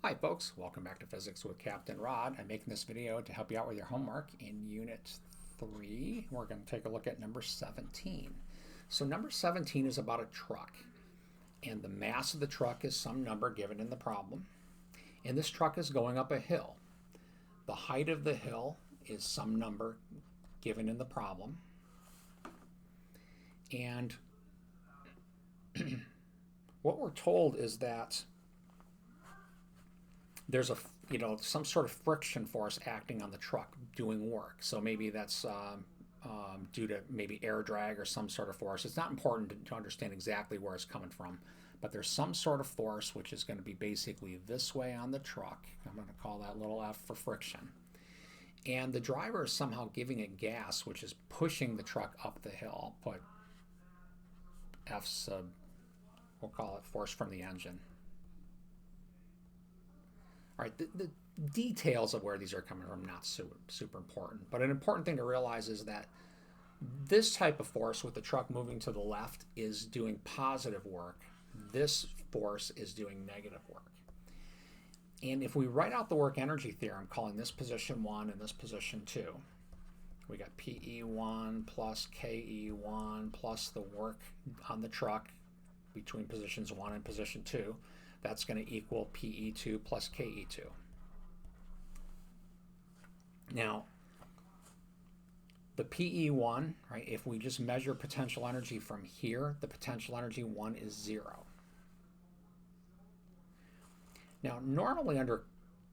Hi folks, welcome back to Physics with Captain Rod. I'm making this video to help you out with your homework in Unit 3. We're going to take a look at number 17. So number 17 is about a truck, and the mass of the truck is some number given in the problem. And this truck is going up a hill. The height of the hill is some number given in the problem. And what we're told is that there's some sort of friction force acting on the truck doing work. So maybe that's due to maybe air drag or some sort of force. It's not important to understand exactly where it's coming from, but there's some sort of force which is going to be basically this way on the truck. I'm going to call that little F for friction. And the driver is somehow giving it gas, which is pushing the truck up the hill. I'll put F sub, we'll call it force from the engine. All right, the details of where these are coming from not super important, but an important thing to realize is that this type of force with the truck moving to the left is doing positive work. This force is doing negative work. And if we write out the work energy theorem, calling this position 1 and this position 2, we got PE1 plus KE1 plus the work on the truck between positions 1 and position 2. That's going to equal PE2 plus KE2. Now, the PE1, right, if we just measure potential energy from here, the potential energy 1 is 0. Now, normally under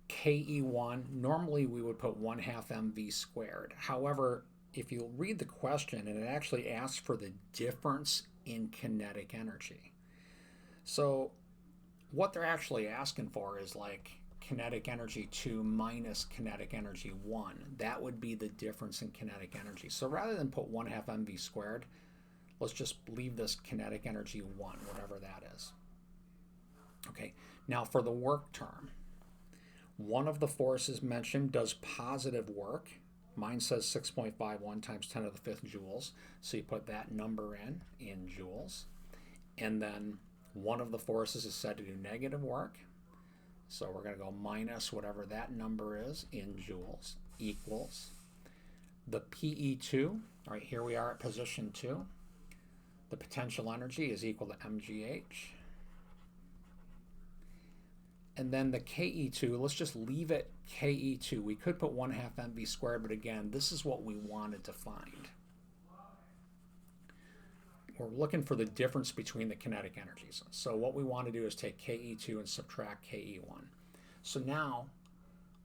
KE1, normally we would put 1/2 mv squared. However, if you read the question, and it actually asks for the difference in kinetic energy. So what they're actually asking for is like kinetic energy 2 minus kinetic energy 1. That would be the difference in kinetic energy. So rather than put 1/2 mv squared, let's just leave this kinetic energy 1, whatever that is. Okay, now for the work term, one of the forces mentioned does positive work. Mine says 6.51 times 10 to the 5th joules. So you put that number in joules. And then one of the forces is said to do negative work. So we're going to go minus whatever that number is in joules equals the PE2. All right, here we are at position 2. The potential energy is equal to mgh. And then the KE2, let's just leave it KE2. We could put 1/2 mv squared, but again, this is what we wanted to find. We're looking for the difference between the kinetic energies. So what we want to do is take KE2 and subtract KE1. So now,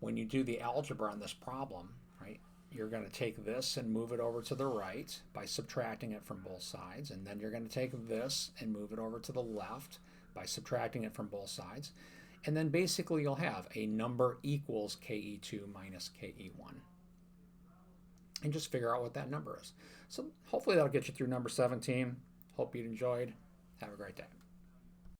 when you do the algebra on this problem, right, you're going to take this and move it over to the right by subtracting it from both sides. And then you're going to take this and move it over to the left by subtracting it from both sides. And then basically you'll have a number equals KE2 minus KE1. And just figure out what that number is. So hopefully that'll get you through number 17. Hope you enjoyed. Have a great day.